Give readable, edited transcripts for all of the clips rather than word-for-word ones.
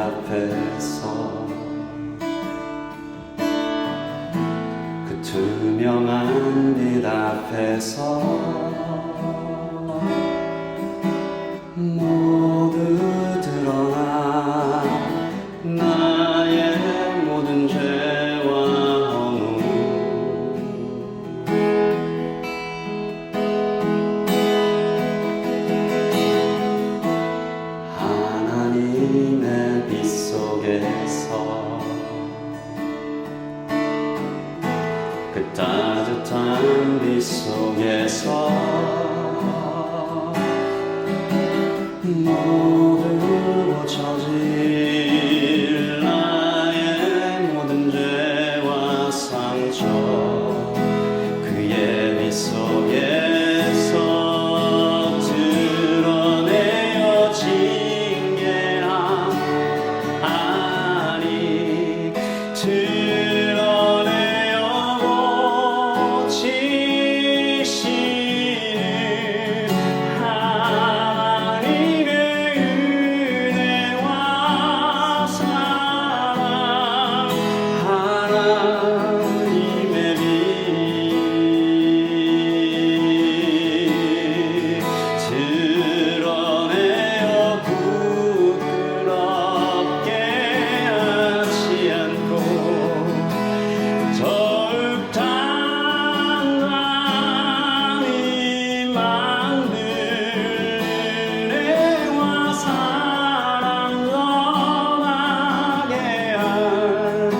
앞에서 그 투명한 빛 앞에서 모두 드러나 나의 모든 죄와 허물 하나님의 빛 속에서 그 따뜻한 빛 속에서 모두 고쳐질 나의 모든 죄와 상처 그의 빛 속에서 드러내어 징계함 아니 드러내어 고치시는 하나님의 은혜와 사랑 하나님의 빛 드러내어 부끄럽게 하지 않고 더욱 단단히 만들 은혜와 사랑 너나게 할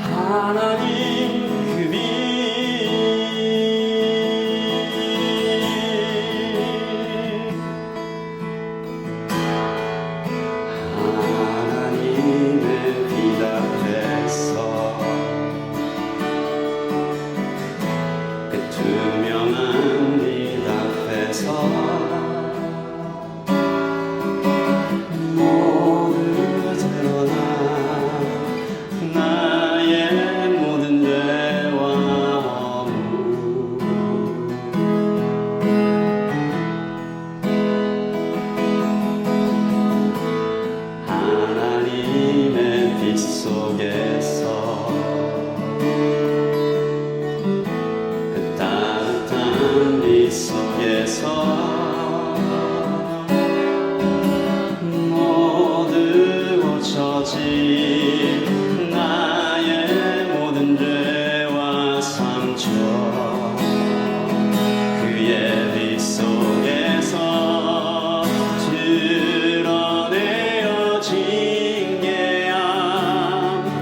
하나님 그 빛 하나님의 빛 앞에서 그 투명한 빛 앞에서 모두 드러나 나의 모든 죄와 허물 하나님의 빛 속에서 그 따뜻한 빛 속에서 모두 고쳐진 나의 모든 죄와 상처 그의 빛 속에서 드러내어 징계함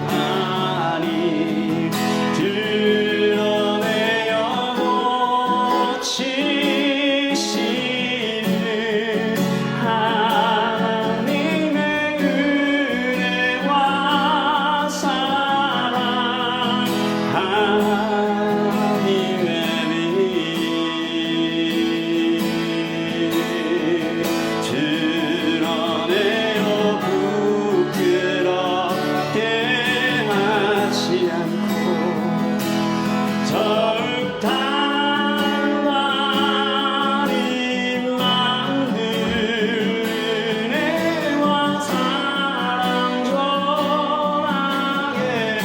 아니 드러내어 고치시는 하나님의 은혜와 사랑 하나님의 빛 드러내어 부끄럽게 하지 않고 더욱 단단히 만들 은혜와 사랑 전하게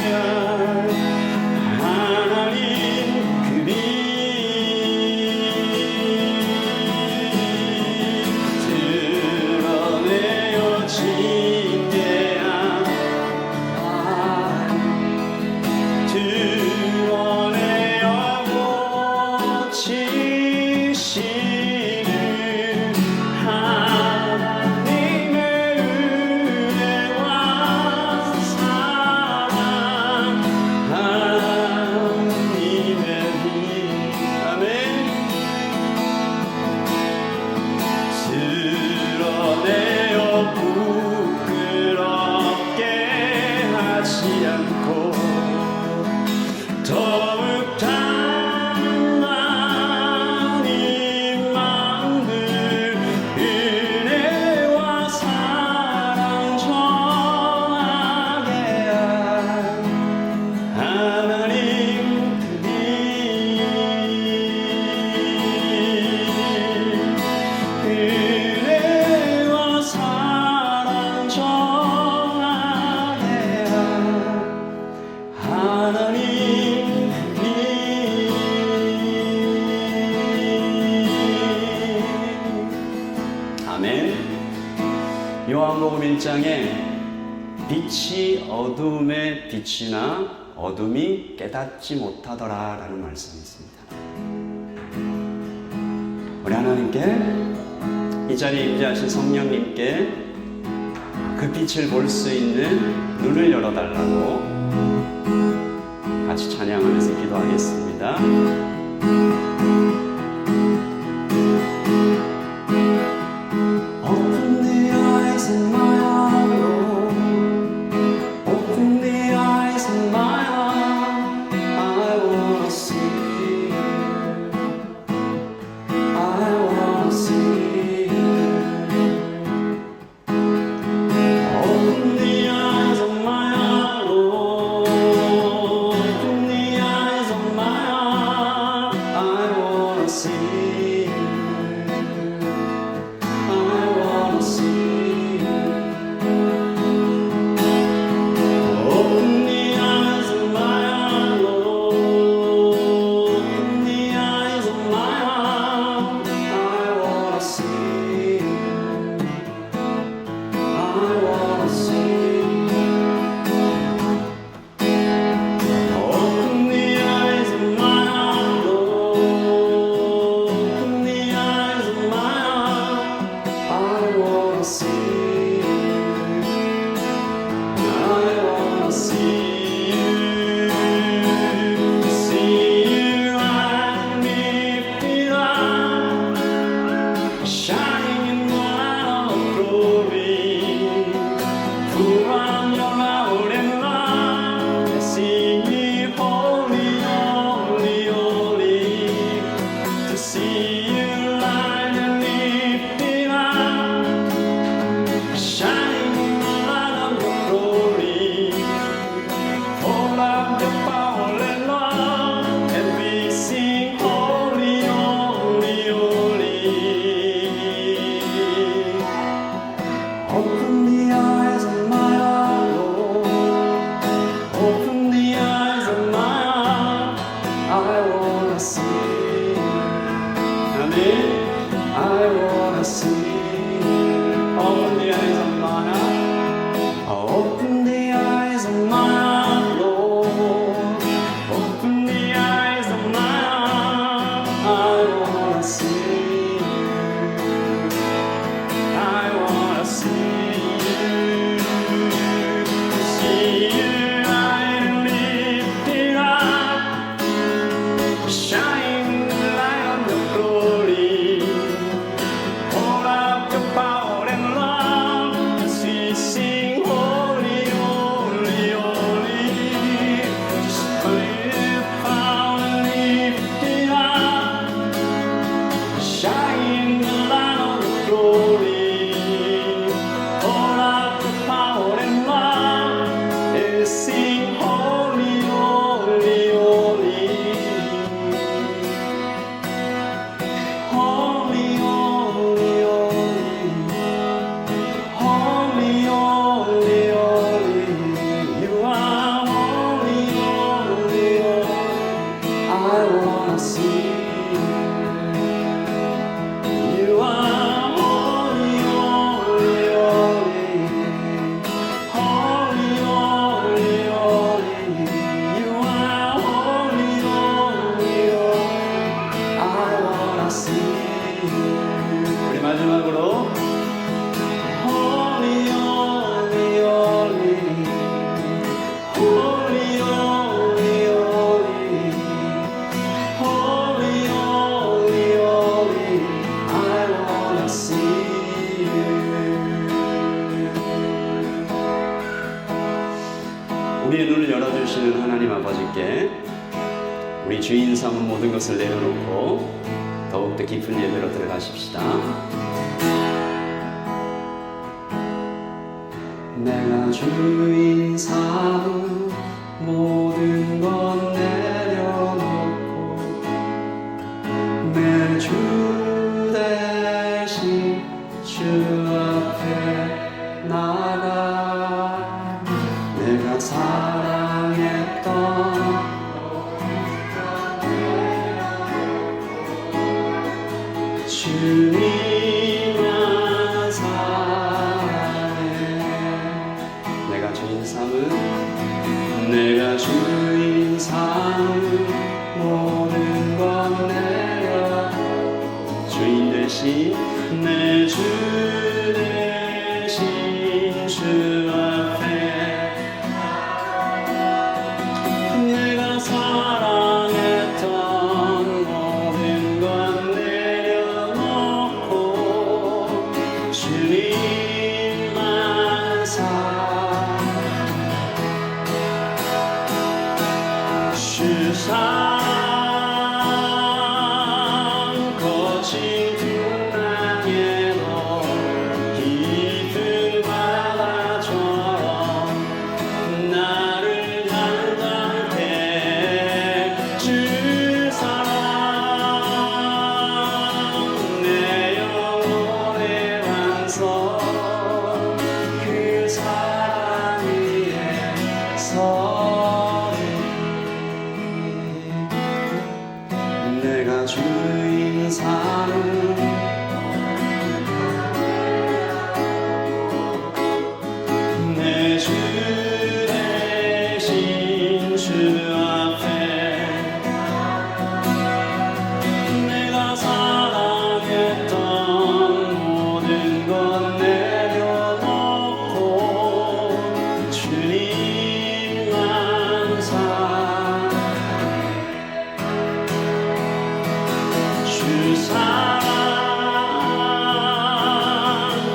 할 하나님 그 빛 드러내어 징계함 드러내어 고치시는 하나님의 은혜와 사랑 하나님의 빛 아멘 드러내어 부끄럽게 하지 않고 더욱 단단히 요한복음 1장에 빛이 어둠에 비치나 어둠이 깨닫지 못하더라 라는 말씀이 있습니다. 우리 하나님께, 이 자리에 임재하신 성령님께 그 빛을 볼 수 있는 눈을 열어달라고 같이 찬양하면서 기도하겠습니다. 우리의 눈을 열어주시는 하나님 아버지께 우리 주인 삼은 모든 것을 내려놓고 더욱더 깊은 예배로 들어가십시다. 내가 주인 삼은 모든 것 내려놓고 내 주 대신 주 앞에 나가 내가 사랑했던 주님만 사랑해 모든 것 내려 주인 대신 내 주 대신 주 앞에 내가 사랑했던 모든 것 내려놓고 주님만 주 사랑 거친 풍랑에도 깊은 바다처럼 나를 담당해 주 사랑 내 영혼의 반석 그 사랑 위에 내가 주인 삼은 내 주 대신 주 앞에 내가 사랑했던 모든 것 내려놓고 주님만 주 사랑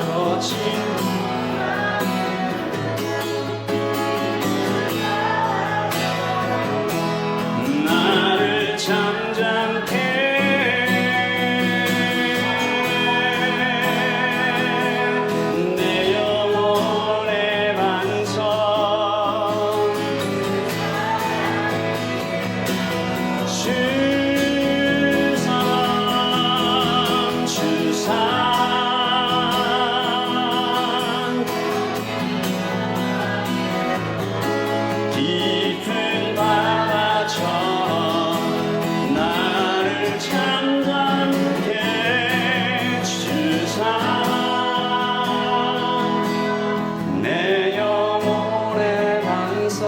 거친 나를 잠잠케 내 영혼의 반석 주 사랑 깊은 바다처럼 나를 잠잠케 주 사랑 내 영혼의 반석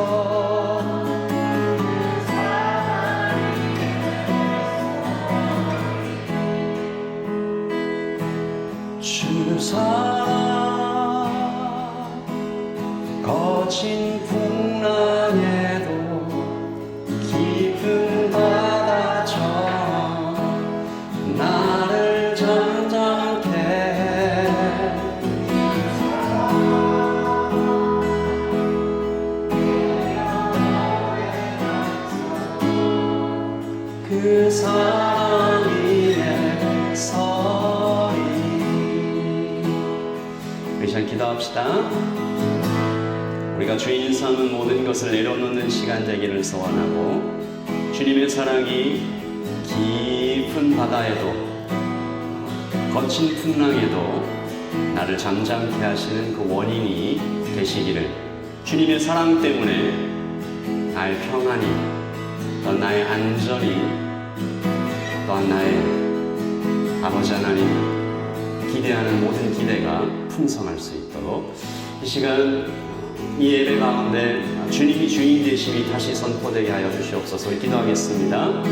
주 사랑 거친 풍랑에도 깊은 바다처럼 나를 잠잠케 그 사랑 위에 서리 우리 잘 기도합시다. 우리가 주인 삼은 모든 것을 내려놓는 시간 되기를 소원하고 주님의 사랑이 깊은 바다에도 거친 풍랑에도 나를 잠잠케 하시는 그 원인이 되시기를 주님의 사랑 때문에 나의 평안이 또 나의 안전이 또한 나의 아버지 하나님 기대하는 모든 기대가 풍성할 수 있도록 이 시간 이 예배 가운데 주님이 주인 되심이 다시 선포되게 하여 주시옵소서. 기도하겠습니다.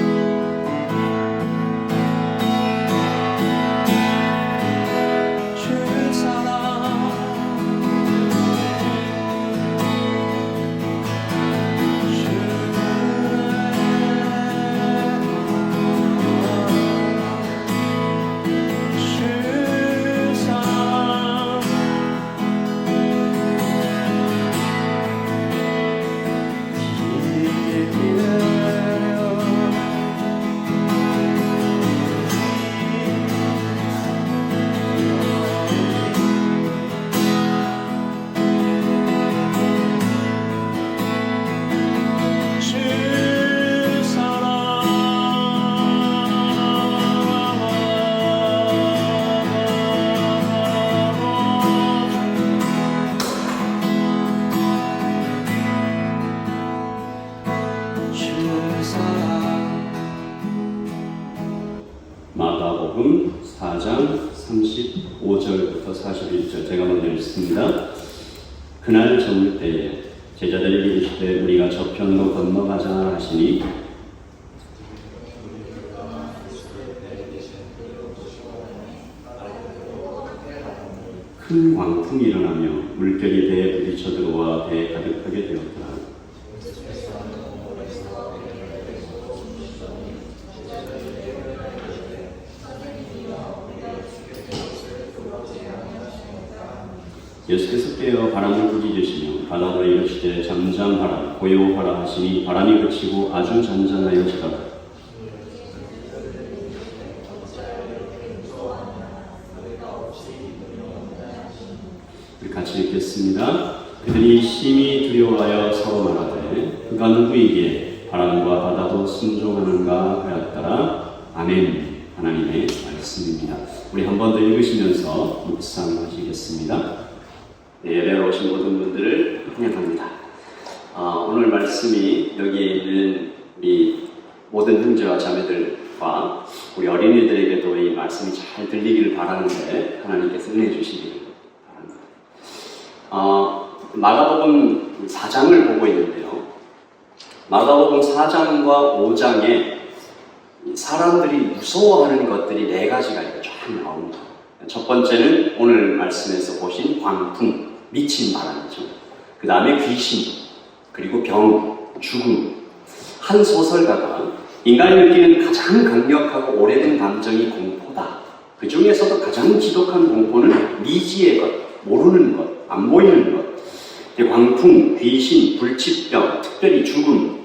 주 사랑 마가복음 4장 35절부터 41절 제가 먼저 읽습니다. 그날 저물 때에 제자들이 이르시되 우리가 저편으로 건너가자 하시니 큰 광풍이 일어나며 물결이 배에 부딪혀 들어와 배에 가득하게 되었더라. 예수께서 깨어 바람을 부르짖으시며 바다로 이르시되 잠잠하라 고요하라 하시니 바람이 그치고 아주 잔잔하여지더라. 같이 읽겠습니다. 그들이 심히 두려워하여 서로 말하되 그가 누구이기에 바람과 바다도 순종하는가 하였더라. 아멘. 하나님의 말씀입니다. 우리 한 번 더 읽으시면서 묵상하시겠습니다. 예배로 오신 모든 분들을 환영합니다. 오늘 말씀이 여기에 있는 우리 모든 형제와 자매들과 우리 어린이들에게도 이 말씀이 잘 들리기를 바라는데 하나님께서 은혜 주시기를 바랍니다. 마가복음 4장을 보고 있는데요. 마가복음 4장과 5장에 사람들이 무서워하는 것들이 4가지가 이렇게 쫙 나옵니다. 첫 번째는 오늘 말씀에서 보신 광풍, 미친 바람이죠. 그 다음에 귀신, 그리고 병, 죽음. 한 소설가가 인간이 느끼는 가장 강력하고 오래된 감정이 공포다. 그 중에서도 가장 지독한 공포는 미지의 것, 모르는 것, 안 보이는 것. 광풍, 귀신, 불치병, 특별히 죽음.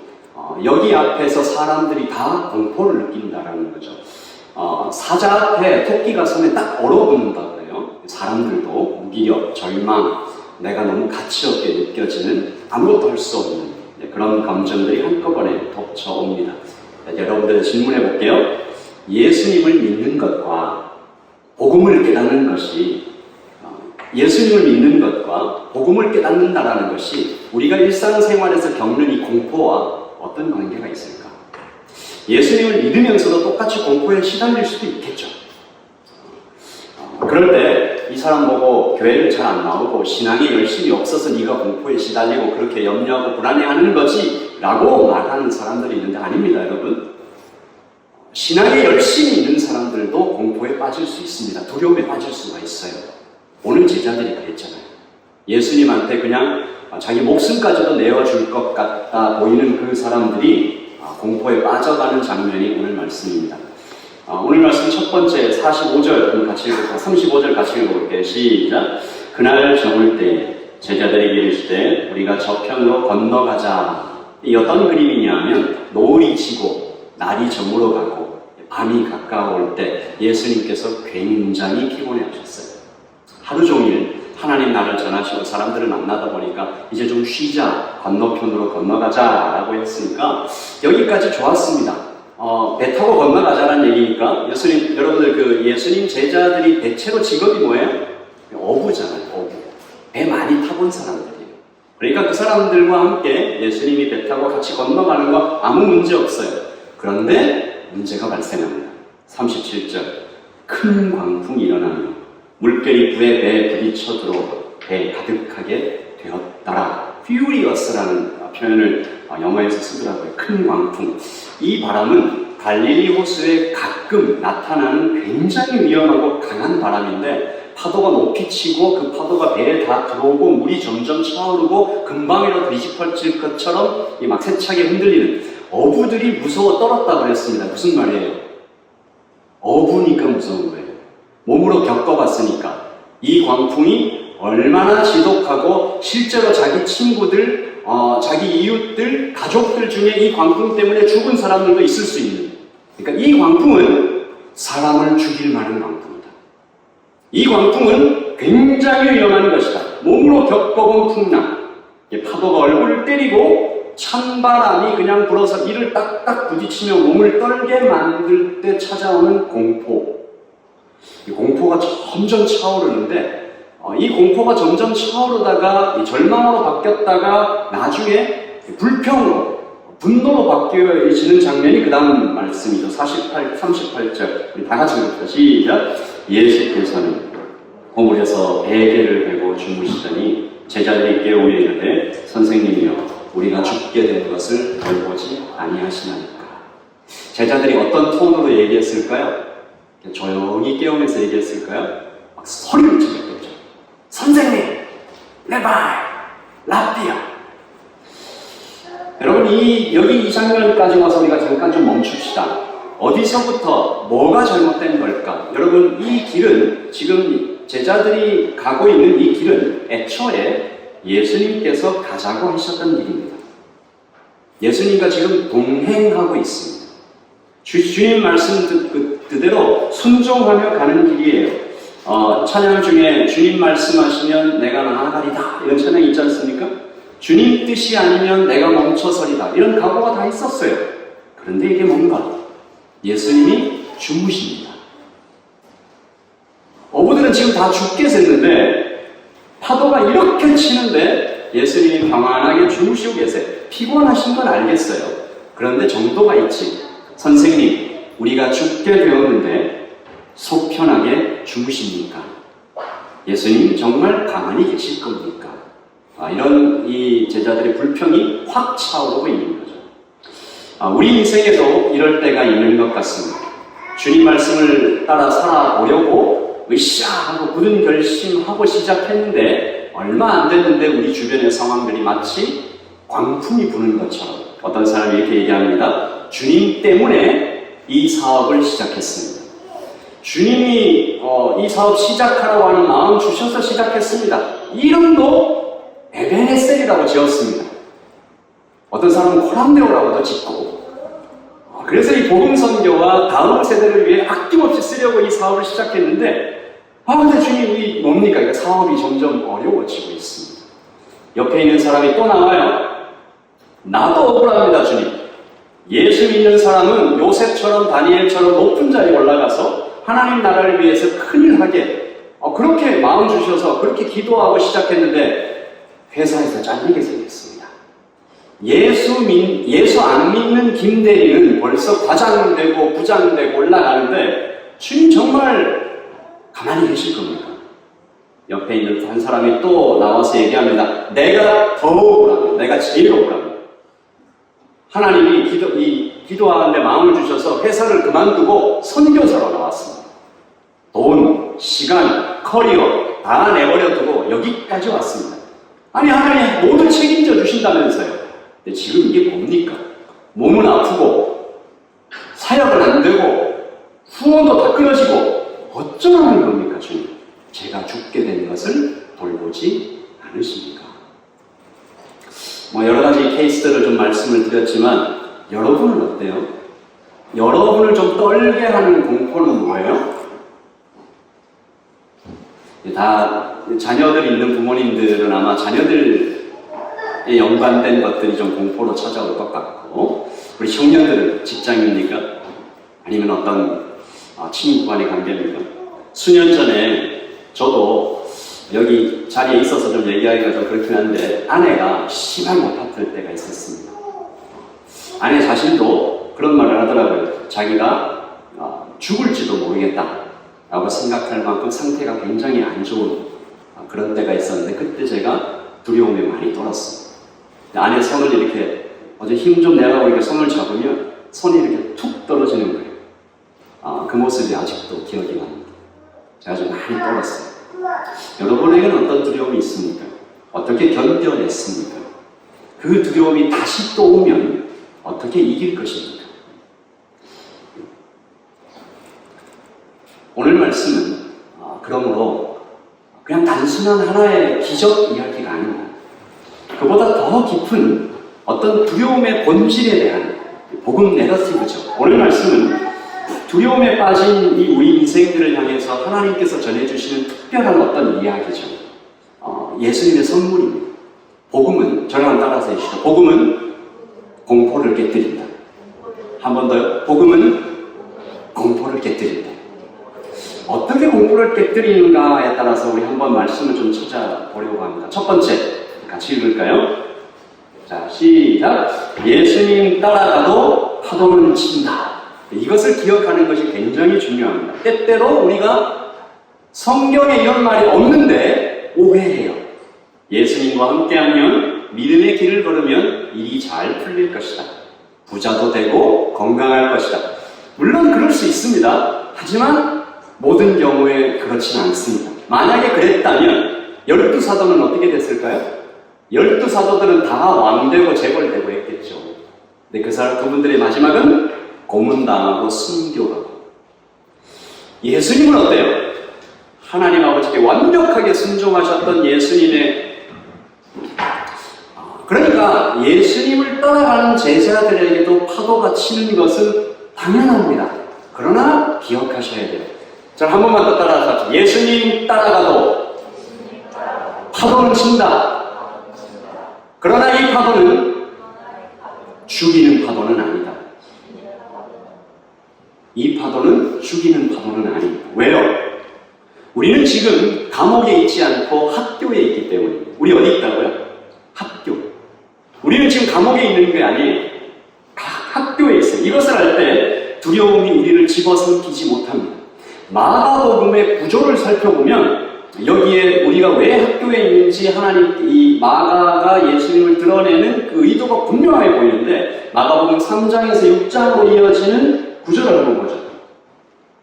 여기 앞에서 사람들이 다 공포를 느낀다라는 거죠. 사자 앞에 토끼가 서면 딱 얼어붙는다고 해요. 사람들도 무기력, 절망, 내가 너무 가치없게 느껴지는 아무것도 할 수 없는 그런 감정들이 한꺼번에 덮쳐옵니다. 여러분들 질문해 볼게요. 예수님을 믿는 것과 복음을 깨닫는 것이 예수님을 믿는 것과 복음을 깨닫는다라는 것이 우리가 일상생활에서 겪는 이 공포와 어떤 관계가 있을까? 예수님을 믿으면서도 똑같이 공포에 시달릴 수도 있겠죠. 그럴 때 이 사람 보고 교회를 잘 안 나오고 신앙이 열심히 없어서 네가 공포에 시달리고 그렇게 염려하고 불안해하는 거지 라고 말하는 사람들이 있는데 아닙니다, 여러분. 신앙에 열심히 있는 사람들도 공포에 빠질 수 있습니다. 두려움에 빠질 수가 있어요. 오늘 제자들이 그랬잖아요. 예수님한테 그냥 자기 목숨까지도 내어줄 것 같다 보이는 그 사람들이 공포에 빠져가는 장면이 오늘 말씀입니다. 오늘 말씀 첫 번째 45절 같이 읽고 35절 같이 읽어볼게요. 시작. 그날 저물 때에 제자들에게 이르시되 우리가 저편으로 건너가자. 이 어떤 그림이냐면 노을이 지고 날이 저물어 가고 밤이 가까울 때 예수님께서 굉장히 피곤해하셨어요. 하루 종일 하나님 나를 전하시고 사람들을 만나다 보니까 이제 좀 쉬자, 건너편으로 건너가자 라고 했으니까 여기까지 좋았습니다. 배 타고 건너가자는 얘기니까 여러분들 예수님 제자들이 대체로 직업이 뭐예요? 어부잖아요. 어부. 배 많이 타본 사람들이에요. 그러니까 그 사람들과 함께 예수님이 배 타고 같이 건너가는 거 아무 문제 없어요. 그런데 문제가 발생합니다. 37절. 큰 광풍이 일어나며 물결이 그의 배에 부딪혀 들어오고 배에 가득하게 되었더라. Furious라는 표현을 영어에서 쓰더라고요. 큰 광풍. 이 바람은 갈릴리 호수에 가끔 나타나는 굉장히 위험하고 강한 바람인데 파도가 높이 치고 그 파도가 배에 다 들어오고 물이 점점 차오르고 금방이라도 뒤집어질 것처럼 막 세차게 흔들리는 어부들이 무서워 떨었다고 그랬습니다. 무슨 말이에요? 어부니까 무서운 거예요. 몸으로 겪어봤으니까. 이 광풍이 얼마나 지독하고 실제로 자기 친구들, 자기 이웃들, 가족들 중에 이 광풍 때문에 죽은 사람들도 있을 수 있는. 그러니까 이 광풍은 사람을 죽일 만한 광풍이다. 이 광풍은 굉장히 위험한 것이다. 몸으로 겪어본 풍랑. 파도가 얼굴을 때리고 찬바람이 그냥 불어서 이를 딱딱 부딪히며 몸을 떨게 만들 때 찾아오는 공포. 이 공포가 점점 차오르는데 이 공포가 점점 차오르다가 절망으로 바뀌었다가 나중에 불평으로 분노로 바뀌어지는 장면이 그 다음 말씀이죠. 38절 우리 다 같이 읽읍시다. 시작. 예수께서는 호물에서 베개를 베고 주무시더니 제자들이 깨우며 이르되 선생님이여 우리가 죽게 된 것을 돌보지 아니하시나이까. 제자들이 어떤 톤으로 얘기했을까요? 조용히 깨우면서 얘기했을까요? 막 소리를 질렀겠죠. 베바이, 라피아. 여러분, 여기 이 장면까지 와서 우리가 잠깐 좀 멈춥시다. 어디서부터 뭐가 잘못된 걸까? 여러분, 이 길은, 지금 제자들이 가고 있는 이 길은 애초에 예수님께서 가자고 하셨던 길입니다. 예수님과 지금 동행하고 있습니다. 주님 말씀 그대로 순종하며 가는 길이에요. 찬양 중에 주님 말씀하시면 내가 나아가리다, 이런 찬양이 있지 않습니까? 주님 뜻이 아니면 내가 멈춰서리다, 이런 각오가 다 있었어요. 그런데 이게 뭔가? 예수님이 주무십니다. 어부들은 지금 다 죽게 샜는데 파도가 이렇게 치는데 예수님이 평안하게 주무시고 계세요. 피곤하신 건 알겠어요. 그런데 정도가 있지. 선생님, 우리가 죽게 되었는데 속 편하게 주무십니까? 예수님 정말 가만히 계실 겁니까? 이런 이 제자들의 불평이 확 차오르고 있는 거죠. 우리 인생에도 이럴 때가 있는 것 같습니다. 주님 말씀을 따라 살아보려고 으쌰 하고 굳은 결심하고 시작했는데 얼마 안 됐는데 우리 주변의 상황들이 마치 광풍이 부는 것처럼, 어떤 사람이 이렇게 얘기합니다. 주님 때문에 이 사업을 시작했습니다. 주님이 이 사업 시작하라고 하는 마음 주셔서 시작했습니다. 이름도 에베네셀이라고 지었습니다. 어떤 사람은 코람데오라고도 짓고, 그래서 이 복음선교와 다음 세대를 위해 아낌없이 쓰려고 이 사업을 시작했는데, 근데 주님이 뭡니까? 그러니까 사업이 점점 어려워지고 있습니다. 옆에 있는 사람이 또 나와요. 나도 억울합니다, 주님. 예수 믿는 사람은 요셉처럼 다니엘처럼 높은 자리에 올라가서 하나님 나라를 위해서 큰일 하게, 그렇게 마음 주셔서 그렇게 기도하고 시작했는데 회사에서 잘리게 생겼습니다. 예수 안 믿는 김대리는 벌써 과장되고 부장되고 올라가는데 주님 정말 가만히 계실 겁니까? 옆에 있는 한 사람이 또 나와서 얘기합니다. 내가 더 억울합니다. 내가 제일 억울합니다. 하나님이 기도하는데 마음을 주셔서 회사를 그만두고 선교사로 나왔습니다. 돈, 시간, 커리어 다 내버려 두고 여기까지 왔습니다. 아니, 하나님 모두 책임져 주신다면서요. 근데 지금 이게 뭡니까? 몸은 아프고 사역은 안 되고 후원도 다 끊어지고 어쩌라는 겁니까, 주님? 제가 죽게 된 것을 돌보지 않으십니까? 여러 가지 케이스들을 좀 말씀을 드렸지만 여러분은 어때요? 여러분을 좀 떨게 하는 공포는 뭐예요? 다 자녀들이 있는 부모님들은 아마 자녀들에 연관된 것들이 좀 공포로 찾아올 것 같고, 우리 청년들은 직장입니까? 아니면 어떤 친구 간의 관계입니까? 수년 전에 저도 여기 자리에 있어서 좀 얘기하기가 좀 그렇긴 한데 아내가 심하게 아팠을 때가 있었습니다. 아내 자신도 그런 말을 하더라고요. 자기가 죽을지도 모르겠다 라고 생각할 만큼 상태가 굉장히 안 좋은 그런 때가 있었는데, 그때 제가 두려움에 많이 떨었습니다. 아내 손을 이렇게 어제 힘 좀 내라고 이렇게 손을 잡으면 손이 이렇게 툭 떨어지는 거예요. 그 모습이 아직도 기억이 납니다. 제가 좀 많이 떨었어요. 여러분에게는 어떤 두려움이 있습니까? 어떻게 견뎌냈습니까? 그 두려움이 다시 또 오면 어떻게 이길 것입니까? 오늘 말씀은 그러므로 그냥 단순한 하나의 기적 이야기가 아닙니다. 그보다 더 깊은 어떤 두려움의 본질에 대한 복음 내러티브죠. 오늘 말씀은 두려움에 빠진 이 우리 인생들을 향해서 하나님께서 전해주시는 특별한 어떤 이야기죠. 예수님의 선물입니다. 복음은, 저랑 따라서 해주시죠. 복음은 공포를 깨뜨린다. 한 번 더요. 복음은 공포를 깨뜨린다. 어떻게 공포를 깨뜨리는가에 따라서 우리 한번 말씀을 좀 찾아보려고 합니다. 첫 번째, 같이 읽을까요? 자, 시작. 예수님 따라가도 파도는 친다. 이것을 기억하는 것이 굉장히 중요합니다. 때때로 우리가 성경에 이런 말이 없는데 오해해요. 예수님과 함께하면, 믿음의 길을 걸으면 일이 잘 풀릴 것이다. 부자도 되고 건강할 것이다. 물론 그럴 수 있습니다. 하지만 모든 경우에 그렇지는 않습니다. 만약에 그랬다면 열두 사도는 어떻게 됐을까요? 열두 사도들은 다 왕되고 재벌되고 했겠죠. 근데 그분들의 마지막은 고문당하고 순교하고. 예수님은 어때요? 하나님 아버지께 완벽하게 순종하셨던 예수님의, 그러니까 예수님을 따라가는 제자들에게도 파도가 치는 것은 당연합니다. 그러나 기억하셔야 돼요. 자, 한 번만 더 따라서 예수님 따라가도 파도는 친다. 그러나 이 파도는 죽이는 파도는 아니다. 이 파도는 죽이는 파도는 아닙니다. 왜요? 우리는 지금 감옥에 있지 않고 학교에 있기 때문입니다. 우리 어디 있다고요? 학교. 우리는 지금 감옥에 있는 게 아니에요. 학교에 있어요. 이것을 할 때 두려움이 우리를 집어삼키지 못합니다. 마가복음의 구조를 살펴보면 여기에 우리가 왜 학교에 있는지 하나님, 이 마가가 예수님을 드러내는 그 의도가 분명하게 보이는데, 마가복음 3장에서 6장으로 이어지는 구조를 한번 보죠.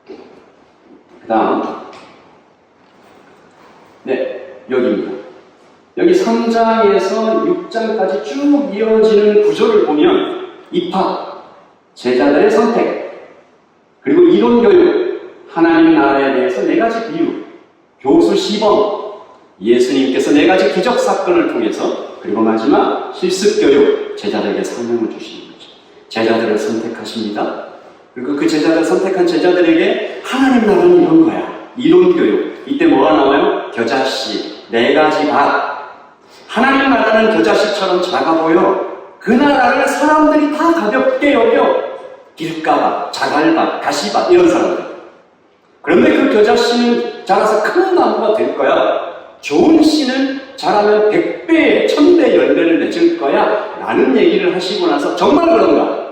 그 다음, 네, 여기입니다. 여기 3장에서 6장까지 쭉 이어지는 구조를 보면 입학, 제자들의 선택, 그리고 이론교육, 하나님 나라에 대해서 4가지 비유, 교수 시범, 예수님께서 4가지 기적사건을 통해서, 그리고 마지막 실습교육, 제자들에게 설명을 주시는 거죠. 제자들을 선택하십니다. 그리고 그 제자들 선택한 제자들에게 하나님 나라는 이런 거야. 이론교육. 이때 뭐가 나와요? 겨자씨, 4가지 밭. 하나님 나라는 겨자씨처럼 작아 보여. 그 나라를 사람들이 다 가볍게 여겨. 길가밭, 자갈밭, 가시밭, 이런 사람들. 그런데 그 겨자씨는 자라서 큰 나무가 될 거야. 좋은 씨는 자라면 100배에 1000배 열매를 맺을 거야. 라는 얘기를 하시고 나서 정말 그런가?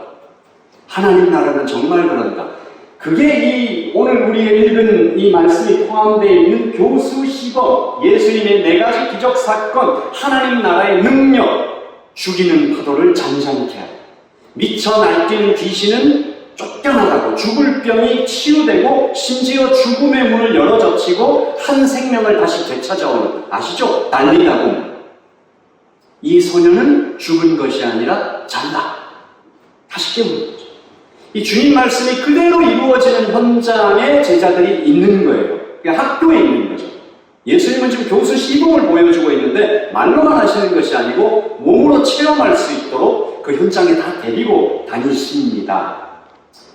하나님 나라는 정말 그런가? 그게 오늘 우리가 읽은 이 말씀이 포함되어 있는 교수 시범, 예수님의 4가지 기적 사건, 하나님 나라의 능력, 죽이는 파도를 잔잔케 하고, 미쳐 날뛰는 귀신은 쫓겨나가고, 죽을 병이 치유되고, 심지어 죽음의 문을 열어젖히고 한 생명을 다시 되찾아오는, 아시죠? 달리다고. 이 소녀는 죽은 것이 아니라 잔다. 다시 깨우는 거죠. 이 주님 말씀이 그대로 이루어지는 현장에 제자들이 있는 거예요. 그러니까 학교에 있는 거죠. 예수님은 지금 교수 시범을 보여주고 있는데 말로만 하시는 것이 아니고 몸으로 체험할 수 있도록 그 현장에 다 데리고 다니십니다.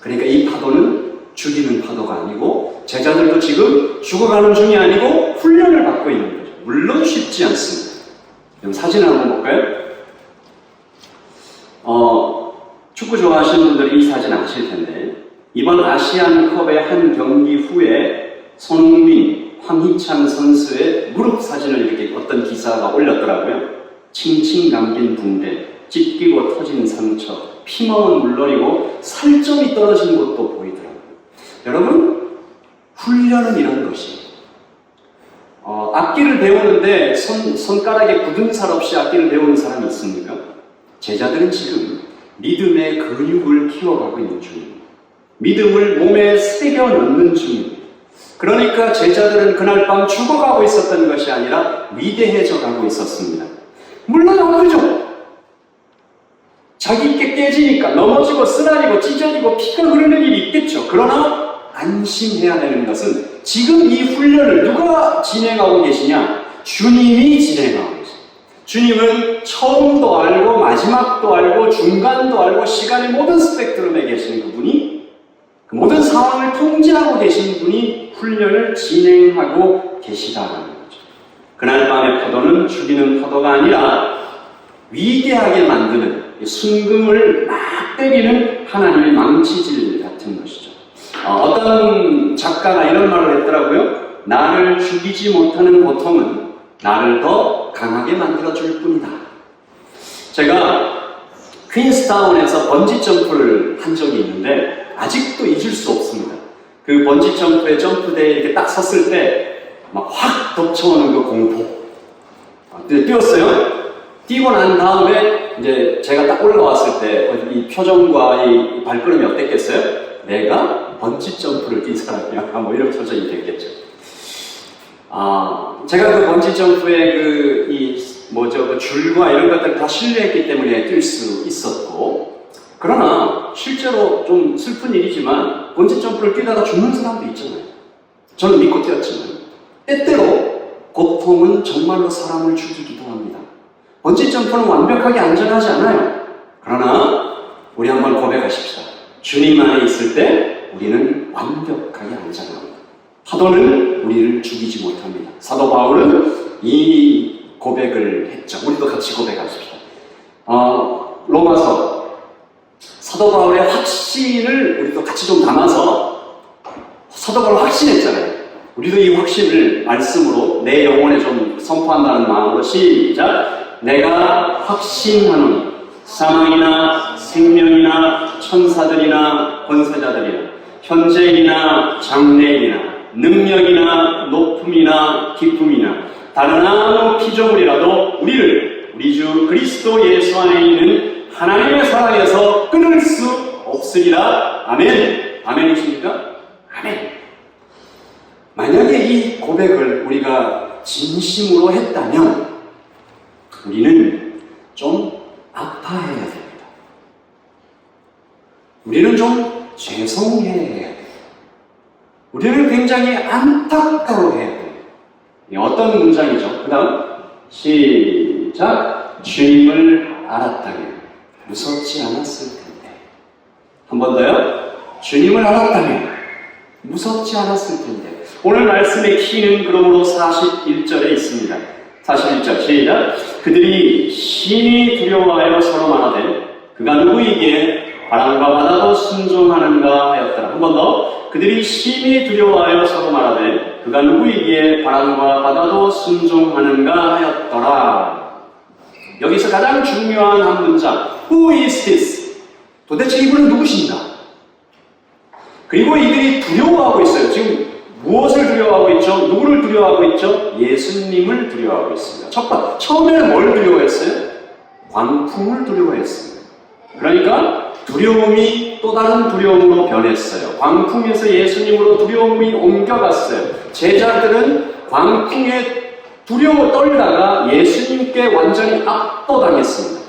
그러니까 이 파도는 죽이는 파도가 아니고, 제자들도 지금 죽어가는 중이 아니고 훈련을 받고 있는 거죠. 물론 쉽지 않습니다. 그럼 사진을 한번 볼까요? 축구 좋아하시는 분들이 이 사진 아실 텐데, 이번 아시안컵의 한 경기 후에 손흥민, 황희찬 선수의 무릎 사진을 이렇게 어떤 기사가 올렸더라고요. 칭칭 감긴 붕대, 찢기고 터진 상처, 피멍은 물론이고 살점이 떨어진 것도 보이더라고요. 여러분, 훈련은 이런 것이에요. 악기를 배우는데 손가락에 굳은 살 없이 악기를 배우는 사람이 있습니까? 제자들은 지금 믿음의 근육을 키워가고 있는 중입니다. 믿음을 몸에 새겨 넣는 중입니다. 그러니까 제자들은 그날 밤 죽어가고 있었던 것이 아니라 위대해져 가고 있었습니다. 물론 아프죠. 자기 게 깨지니까 넘어지고 쓰러지고 찢어지고 피가 흐르는 일이 있겠죠. 그러나 안심해야 되는 것은 지금 이 훈련을 누가 진행하고 계시냐? 주님이 진행하고 계십니다. 주님은 처음도 알고 마지막도 알고 중간도 알고 시간의 모든 스펙트럼에 계시는 그분이, 그 모든 상황을 통제하고 계신 분이 훈련을 진행하고 계시다는 거죠. 그날 밤의 파도는 죽이는 파도가 아니라 위대하게 만드는, 순금을 막 때리는 하나님의 망치질 같은 것이죠. 어떤 작가가 이런 말을 했더라고요. 나를 죽이지 못하는 고통은 나를 더 강하게 만들어줄 뿐이다. 제가 퀸스타운에서 번지 점프를 한 적이 있는데 아직도 잊을 수 없습니다. 그 번지 점프의 점프대에 이렇게 딱 섰을 때 막 확 덮쳐오는 그 공포. 뛰었어요. 뛰고 난 다음에 이제 제가 딱 올라왔을 때 이 표정과 이 발걸음이 어땠겠어요? 내가 번지 점프를 뛴 사람이야. 뭐 이런 표정이 됐겠죠. 제가 그 번지 점프에 그 줄과 이런 것들 다 신뢰했기 때문에 뛸 수 있었고, 그러나 실제로 좀 슬픈 일이지만 번지 점프를 뛰다가 죽는 사람도 있잖아요. 저는 믿고 뛰었지만 때때로 고통은 정말로 사람을 죽이기도 합니다. 번지 점프는 완벽하게 안전하지 않아요. 그러나 우리 한번 고백하십시다. 주님 안에 있을 때 우리는 완벽하게 안전합니다. 파도는 우리를 죽이지 못합니다. 사도 바울은 이 고백을 했죠. 우리도 같이 고백하십시다. 로마서 사도 바울의 확신을 우리도 같이 좀 담아서 사도 바울 확신했잖아요. 우리도 이 확신을 말씀으로 내 영혼에 좀 선포한다는 마음으로 시작. 내가 확신하노니 사망이나 생명이나 천사들이나 권세자들이나 현재이나 장래이나 능력이나 높음이나 기쁨이나 다른 아무 피조물이라도 우리를 우리 주 그리스도 예수 안에 있는 하나님의 사랑에서 끊을 수 없으리라. 아멘. 아멘이십니까? 아멘. 만약에 이 고백을 우리가 진심으로 했다면 우리는 좀 아파해야 됩니다. 우리는 좀 죄송해야 돼요. 우리는 굉장히 안타까워해야 돼요. 어떤 문장이죠? 그 다음 시작. 주님을 알았다면 무섭지 않았을 텐데. 한 번 더요. 주님을 알았다면 무섭지 않았을 텐데. 오늘 말씀의 키는 그러므로 41절에 있습니다. 41절 시작. 그들이 심히 두려워하여 서로 말하되 그가 누구이기에 바람과 바다도 순종하는가 하였더라. 한 번 더. 그들이 심히 두려워하여 서로 말하되 그가 누구이기에 바람과 바다도 순종하는가 하였더라. 여기서 가장 중요한 한 문장. Who is this? 도대체 이분은 누구신가? 그리고 이들이 두려워하고 있어요. 지금 무엇을 두려워하고 있죠? 누구를 두려워하고 있죠? 예수님을 두려워하고 있습니다. 처음에는 뭘 두려워했어요? 광풍을 두려워했습니다. 그러니까 두려움이 또 다른 두려움으로 변했어요. 광풍에서 예수님으로 두려움이 옮겨갔어요. 제자들은 광풍에 두려워 떨다가 예수님께 완전히 압도당했습니다.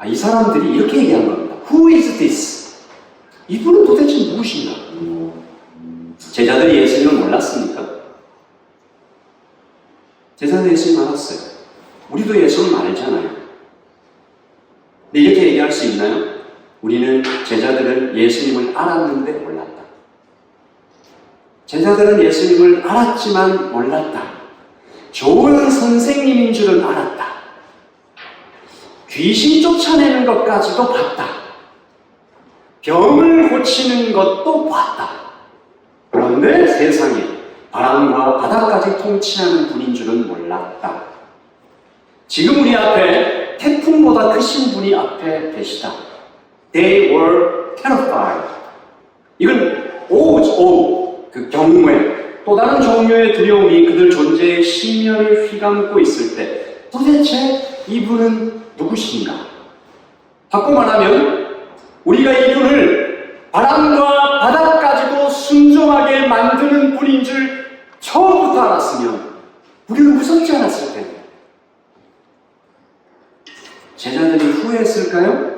이 사람들이 이렇게 얘기한 겁니다. Who is this? 이분은 도대체 무엇인가? 제자들이 예수님을 몰랐습니까? 제자들이 예수님 알았어요. 우리도 예수님 알잖아요. 근데 이렇게 얘기할 수 있나요? 우리는 제자들은 예수님을 알았는데 몰랐다. 제자들은 예수님을 알았지만 몰랐다. 좋은 선생님인 줄은 알았다. 귀신 쫓아내는 것까지도 봤다. 병을 고치는 것도 봤다. 그런데 세상에 바람과 바다까지 통치하는 분인 줄은 몰랐다. 지금 우리 앞에 태풍보다 크신 분이 앞에 계시다. They were terrified. 이건 그 경우에 또 다른 종류의 두려움이 그들 존재의 심연을 휘감고 있을 때 도대체 이분은 누구신가? 바꿔 말하면 우리가 이분을 바람과 바다까지도 순종하게 만드는 분인 줄 처음부터 알았으면 우리는 무섭지 않았을 텐데. 제자들이 후회했을까요?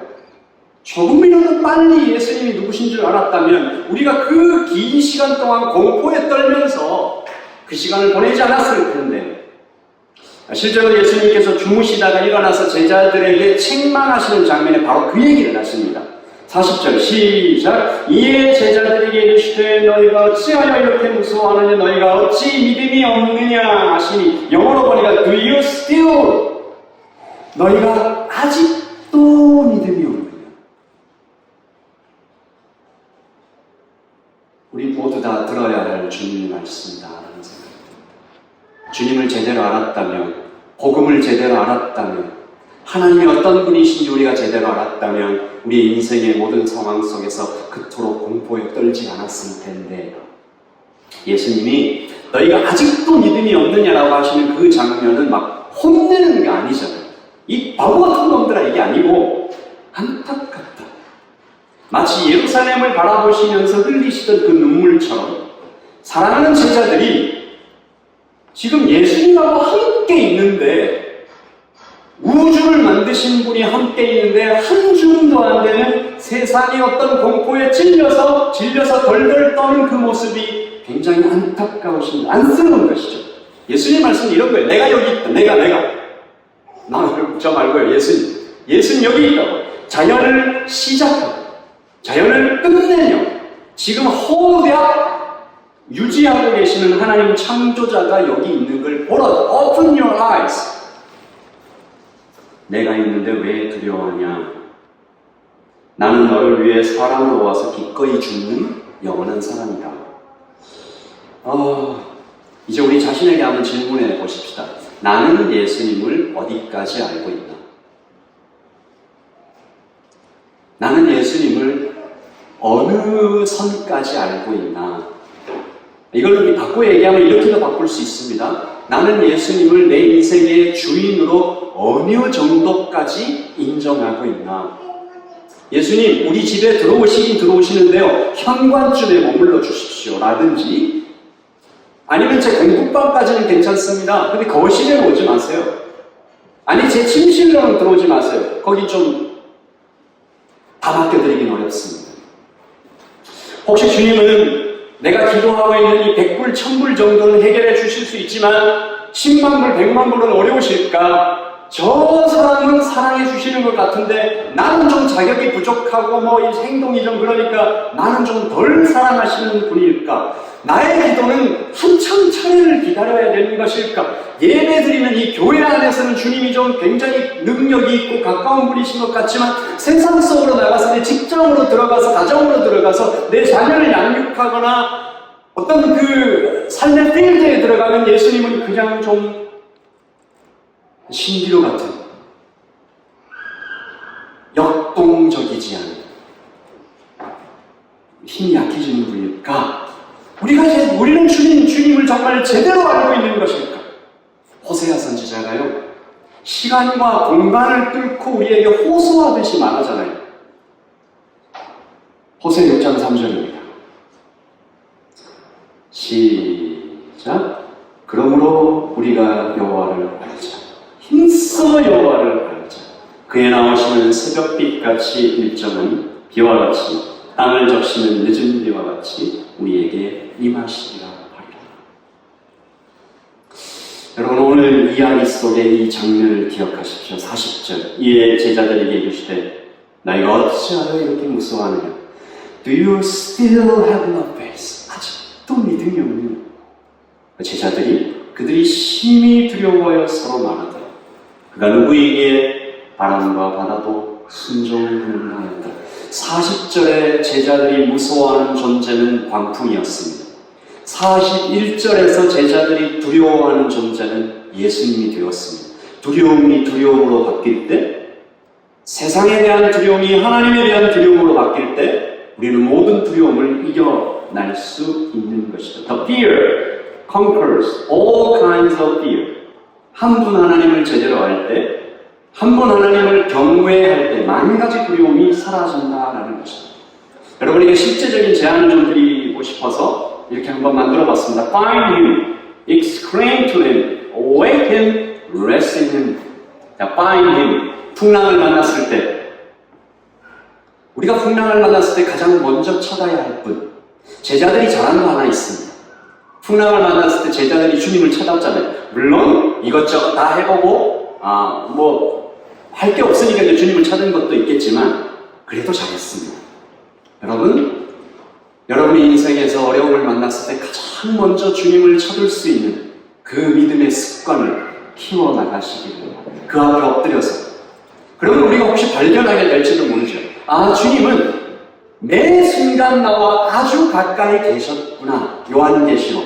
조금이라도 빨리 예수님이 누구신 줄 알았다면 우리가 그 긴 시간 동안 공포에 떨면서 그 시간을 보내지 않았을 텐데. 실제로 예수님께서 주무시다가 일어나서 제자들에게 책망하시는 장면에 바로 그 얘기를 하십니다. 40절 시작. 이에 제자들에게 이르시되 너희가 어찌하여 이렇게 무서워하느냐, 너희가 어찌 믿음이 없느냐 하시니, 영어로 보니까 Do you still? 너희가 아직도 믿음이 없느냐. 우리 모두 다 들어야 할 주님의 말씀이다라는 생각입니다. 주님을 제대로 알았다면, 복음을 제대로 알았다면, 하나님이 어떤 분이신지 우리가 제대로 알았다면 우리 인생의 모든 상황 속에서 그토록 공포에 떨지 않았을 텐데, 예수님이 너희가 아직도 믿음이 없느냐라고 하시는 그 장면은 막 혼내는 게 아니잖아요. 이 바보 같은 놈들아, 이게 아니고 안타깝다. 마치 예루살렘을 바라보시면서 흘리시던 그 눈물처럼 사랑하는 제자들이 지금 예수님하고 함께 있는데, 우주를 만드신 분이 함께 있는데 한 줌도 안 되는 세상의 어떤 공포에 찔려서 덜덜 떠는 그 모습이 굉장히 안타까우신, 안쓰러운 것이죠. 예수님 말씀은 이런 거예요. 내가 여기 있다. 내가. 저 말고요. 예수님 여기 있다고. 자연을 시작하고 자연을 끝내려 지금 호흡약 유지하고 계시는 하나님 창조자가 여기 있는 걸 보라. Open your eyes. 내가 있는데 왜 두려워하냐? 나는 너를 위해 사람으로 와서 기꺼이 죽는 영원한 사람이다. 이제 우리 자신에게 한번 질문해 보십시다. 나는 예수님을 어디까지 알고 있나? 나는 예수님을 어느 선까지 알고 있나? 이걸 바꿔 얘기하면 이렇게도 바꿀 수 있습니다. 나는 예수님을 내 인생의 주인으로 어느 정도까지 인정하고 있나? 예수님, 우리 집에 들어오시는데요. 현관쯤에 머물러 주십시오. 라든지, 아니면 제 공부방까지는 괜찮습니다. 근데 거실에 오지 마세요. 아니, 제 침실로는 들어오지 마세요. 거기 좀 다 맡겨드리긴 어렵습니다. 혹시 주님은 내가 기도하고 있는 이 100불, 1000불 정도는 해결해 주실 수 있지만 10만 불, 100만 불은 어려우실까? 저 사람은 사랑해 주시는 것 같은데 나는 좀 자격이 부족하고 이 행동이 좀 그러니까 나는 좀 덜 사랑하시는 분일까? 나의 기도는 한참 차례를 기다려야 되는 것일까? 예배드리는 이 교회 안에서는 주님이 좀 굉장히 능력이 있고 가까운 분이신 것 같지만 세상 속으로 나가서 내 직장으로 들어가서 가정으로 들어가서 내 자녀를 양육하거나 어떤 그 삶의 필드에 들어가면 예수님은 그냥 좀 신기루 같은 역동적이지 않은 힘이 약해지는 분일까? 우리는 주님을 정말 제대로 알고 있는 것일까? 호세아 선지자가요, 시간과 공간을 뚫고 우리에게 호소하듯이 말하잖아요. 호세아 6장 3절입니다. 시작. 그러므로 우리가 여호와를 알자. 힘써 여호와를 알자. 그의 나오시는 새벽빛같이 일정한 비와 같이 땅을 적시는 늦은 비와 같이 우리에게 임하시리라 하리라. 여러분, 오늘 이야기 속의 이 장면을 기억하십시오. 40절. 이에 제자들에게 이르시되 너희가 어찌하여 이렇게 무서워하느냐? Do you still have no faith? 아직도 믿음이 없느냐? 제자들이 그들이 심히 두려워하여 서로 말하더라. 그가 누구이기에 바람과 바다도 순종하는가 하였다. 40절에 제자들이 무서워하는 존재는 광풍이었습니다. 41절에서 제자들이 두려워하는 존재는 예수님이 되었습니다. 두려움이 두려움으로 바뀔 때, 세상에 대한 두려움이 하나님에 대한 두려움으로 바뀔 때 우리는 모든 두려움을 이겨낼 수 있는 것이다. The fear conquers all kinds of fear. 한 분 하나님을 제대로 알 때, 한 분 하나님을 경외할 때 만 가지 두려움이 사라진다라는 것입니다. 여러분에게 실제적인 제안을 좀 드리고 싶어서 이렇게 한번 만들어 봤습니다. Find him, exclaim to him, awake him, rest in him. 자, find him. 풍랑을 만났을 때, 우리가 풍랑을 만났을 때 가장 먼저 찾아야 할 분, 제자들이 잘하는 거 하나 있습니다. 풍랑을 만났을 때 제자들이 주님을 찾았잖아요. 물론 이것저것 다 해보고 할 게 없으니까 이제 주님을 찾은 것도 있겠지만 그래도 잘했습니다. 여러분의 인생에서 어려움을 만났을 때 가장 먼저 주님을 찾을 수 있는 그 믿음의 습관을 키워나가시기를, 그 앞에 엎드려서, 그러면 우리가 혹시 발견하게 될지도 모르죠. 주님은 매 순간 나와 아주 가까이 계셨구나. 요한계시록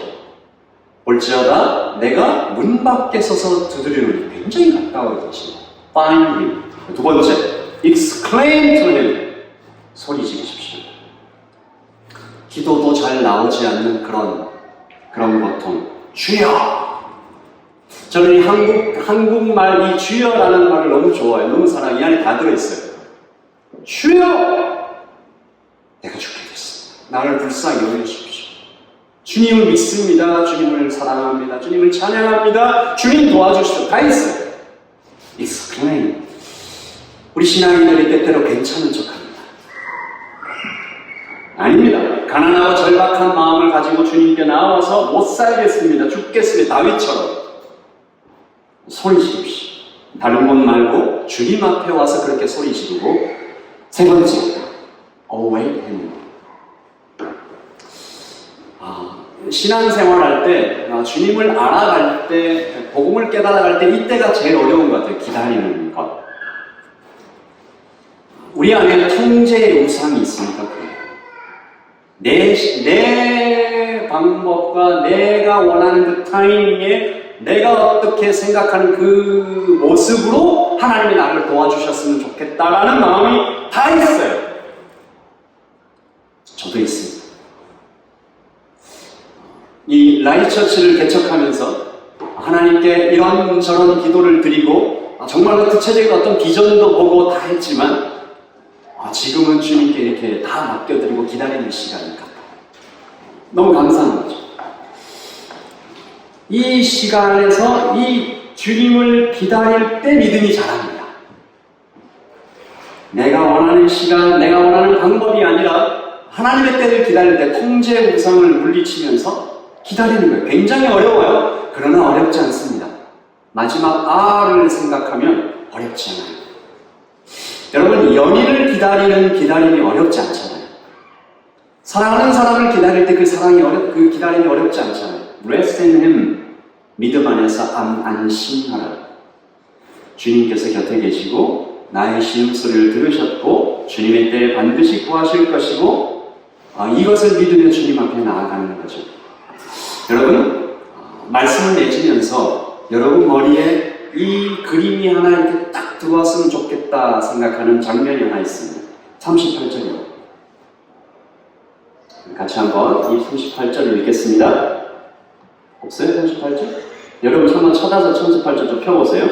볼지어다 내가 문 밖에 서서 두드리노니 굉장히 가까워 계십니다. Find him. 두 번째, exclaim to him. 소리 지르십시오. 기도도 잘 나오지 않는 그런 고통. 주여! 저는 이 한국말 이 주여라는 말을 너무 좋아해요. 너무 사랑해요. 이 안에 다 들어있어요. 주여! 내가 죽게 됐어. 나를 불쌍히 여겨주십시오. 주님을 믿습니다. 주님을 사랑합니다. 주님을 찬양합니다. 주님 도와주십시오. 다 있어요. explain. 우리 신앙인들이 때때로 괜찮은 척합니다. 아닙니다. 가난하고 절박한 마음을 가지고 주님께 나와서 못 살겠습니다. 죽겠습니다. 다윗처럼 소리 지릅시오. 다른 곳 말고 주님 앞에 와서 그렇게 소리 지르고, 세 번째, await him. 신앙생활 할 때, 주님을 알아갈 때, 복음을 깨달아갈 때 이때가 제일 어려운 것 같아요. 기다리는 것. 우리 안에 통제의 우상이 있으니까 그래요. 내 방법과 내가 원하는 그 타이밍에 내가 어떻게 생각하는 그 모습으로 하나님이 나를 도와주셨으면 좋겠다라는 마음이 다 있어요. 저도 있습니다. 이 라이처치를 개척하면서 하나님께 이런저런 기도를 드리고 정말로 구체적인 어떤 비전도 보고 다 했지만 지금은 주님께 이렇게 다 맡겨드리고 기다리는 시간이 같아요. 너무 감사한 거죠. 이 시간에서 이 주님을 기다릴 때 믿음이 자랍니다. 내가 원하는 시간, 내가 원하는 방법이 아니라 하나님의 때를 기다릴 때 통제 우상을 물리치면서 기다리는 거예요. 굉장히 어려워요. 그러나 어렵지 않습니다. 마지막 R을 생각하면 어렵지 않아요. 여러분, 연인을 기다리는 기다림이 어렵지 않잖아요. 사랑하는 사람을 기다릴 때 그 기다림이 어렵지 않잖아요. Rest in Him. 믿음 안에서 안심하라. 주님께서 곁에 계시고 나의 신음소리를 들으셨고 주님의 때에 반드시 구하실 것이고 이것을 믿으며 주님 앞에 나아가는 거죠. 여러분, 말씀을 내지면서 여러분 머리에 이 그림이 하나 이렇게 딱 들어왔으면 좋겠다 생각하는 장면이 하나 있습니다. 38절이요. 같이 한번 이 38절을 읽겠습니다. 없어요? 38절? 여러분 한번 찾아서 38절 좀 펴보세요.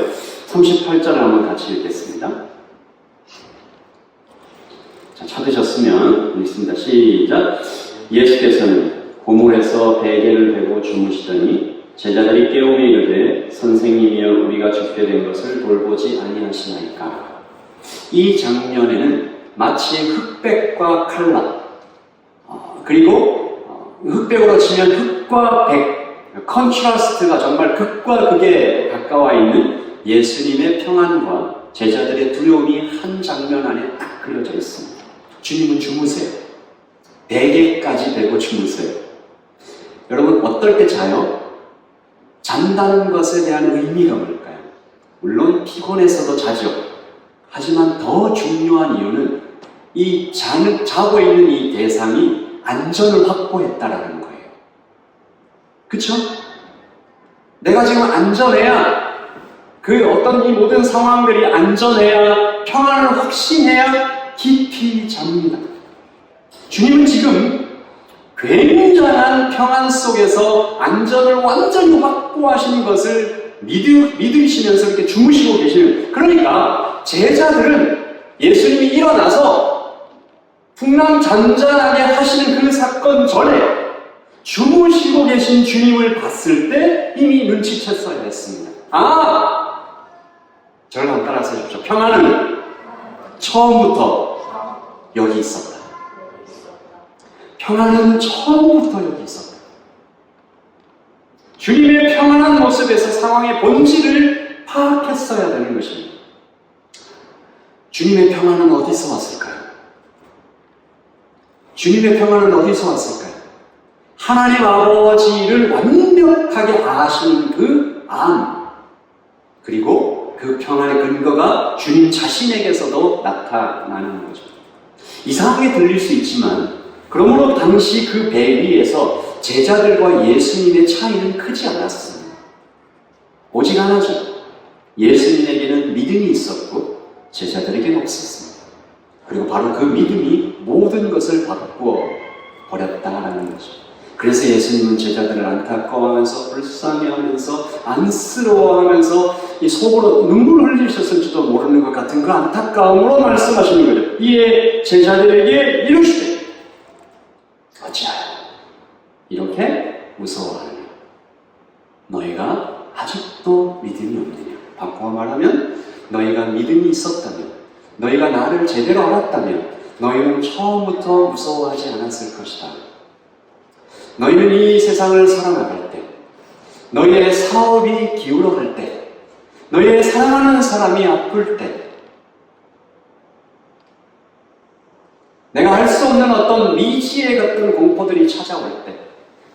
38절을 한번 같이 읽겠습니다. 자, 찾으셨으면 읽습니다. 시작. 예수께서는 고물에서 베개를 베고 주무시더니 제자들이 깨우며 이르되 선생님이여 우리가 죽게 된 것을 돌보지 아니하시나이까. 이 장면에는 마치 흑백과 칼라 그리고 흑백으로 치면 흑과 백 컨트라스트가 정말 극과 극에 가까워 있는 예수님의 평안과 제자들의 두려움이 한 장면 안에 딱 그려져 있습니다. 주님은 주무세요. 베개까지 베고 주무세요. 여러분 어떨 때 자요? 잔다는 것에 대한 의미가 뭘까요? 물론 피곤해서도 자죠. 하지만 더 중요한 이유는 이 자고 있는 이 대상이 안전을 확보했다라는 거예요. 그쵸? 내가 지금 안전해야 그 어떤 이 모든 상황들이 안전해야 평안을 확신해야 깊이 잡니다. 주님은 지금 굉장한 평안 속에서 안전을 완전히 확보하신 것을 믿으시면서 이렇게 주무시고 계시는. 그러니까 제자들은 예수님이 일어나서 풍랑 잔잔하게 하시는 그 사건 전에 주무시고 계신 주님을 봤을 때 이미 눈치챘어야 했습니다. 저를 한번 따라서 해주십시오. 평안은 처음부터 여기 있었다. 평안은 처음부터 여기 있었다. 주님의 평안한 모습에서 상황의 본질을 파악했어야 되는 것입니다. 주님의 평안은 어디서 왔을까요? 주님의 평안은 어디서 왔을까요? 하나님 아버지를 완벽하게 아시는 그 안, 그리고 그 평안의 근거가 주님 자신에게서도 나타나는 거죠. 이상하게 들릴 수 있지만 그러므로 당시 그 배 위에서 제자들과 예수님의 차이는 크지 않았습니다. 오직 하나죠. 예수님에게는 믿음이 있었고 제자들에게는 없었습니다. 그리고 바로 그 믿음이 모든 것을 바꾸어 버렸다라는 거죠. 그래서 예수님은 제자들을 안타까워하면서 불쌍해하면서 안쓰러워하면서 이 속으로 눈물을 흘리셨을지도 모르는 것 같은 그 안타까움으로 말씀하시는 거죠. 이에 제자들에게 이르시되 어찌하여 이렇게 무서워하느냐? 너희가 아직도 믿음이 없느냐? 바꿔 말하면 너희가 믿음이 있었다면, 너희가 나를 제대로 알았다면 너희는 처음부터 무서워하지 않았을 것이다. 너희는 이 세상을 살아나갈 때, 너희의 사업이 기울어갈 때, 너희의 사랑하는 사람이 아플 때, 내가 알 수 없는 어떤 미지의 같은 공포들이 찾아올 때,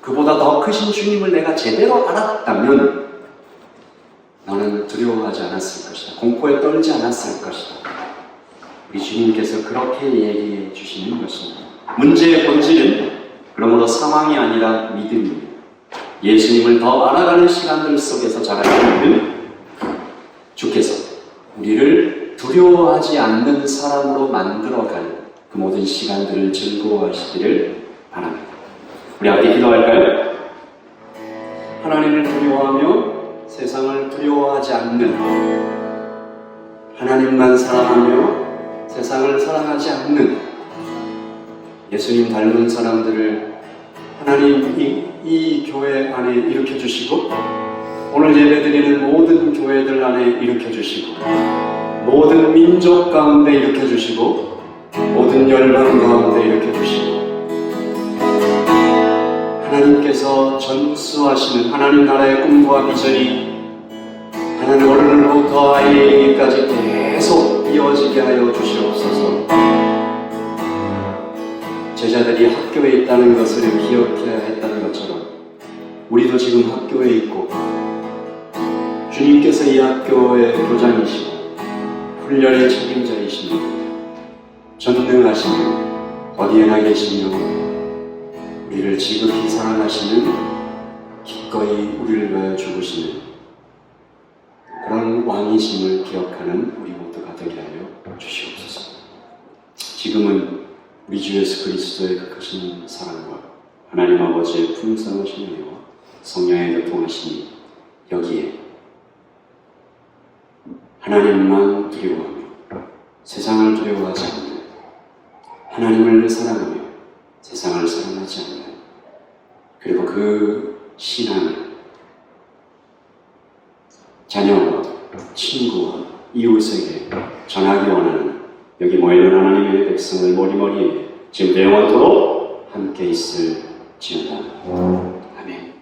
그보다 더 크신 주님을 내가 제대로 알았다면 너는 두려워하지 않았을 것이다. 공포에 떨지 않았을 것이다. 우리 주님께서 그렇게 얘기해 주시는 것입니다. 문제의 본질은 그러므로 상황이 아니라 믿음입니다. 예수님을 더 알아가는 시간들 속에서 자라게 되는 주께서 우리를 두려워하지 않는 사람으로 만들어가는 그 모든 시간들을 즐거워하시기를 바랍니다. 우리 함께 기도할까요? 하나님을 두려워하며 세상을 두려워하지 않는, 하나님만 사랑하며 세상을 사랑하지 않는 예수님 닮은 사람들을 하나님 이 교회 안에 일으켜주시고, 오늘 예배드리는 모든 교회들 안에 일으켜주시고, 모든 민족 가운데 일으켜주시고, 모든 열방 가운데 일으켜주시고, 하나님께서 전수하시는 하나님 나라의 꿈과 비전이 하나님 어른으로부터 아이에게까지 계속 이어지게 하여 주시옵소서. 제자들이 학교에 있다는 것을 기억해야 했다는 것처럼 우리도 지금 학교에 있고, 주님께서 이 학교의 교장이시고 훈련의 책임자이시며 전능하시며 어디에나 계시며 우리를 지극히 사랑하시는, 기꺼이 우리를 위하여 죽으시는 그런 왕이심을 기억하는 우리 모두가 되게 하여 주시옵소서. 지금은 우리 주 예수 그리스도의 그 크신 사랑과 하나님 아버지의 풍성하신 은혜와 성령의 교통하심이 여기에 하나님만 두려워하며 세상을 두려워하지 않는, 하나님을 사랑하며 세상을 사랑하지 않는, 그리고 그 신앙을 자녀와 친구와 이웃에게 전하기 원하는 여기 모여있는 하나님의 백성을 머리머리에 지금 영원토록 함께 있을지어다. 아멘.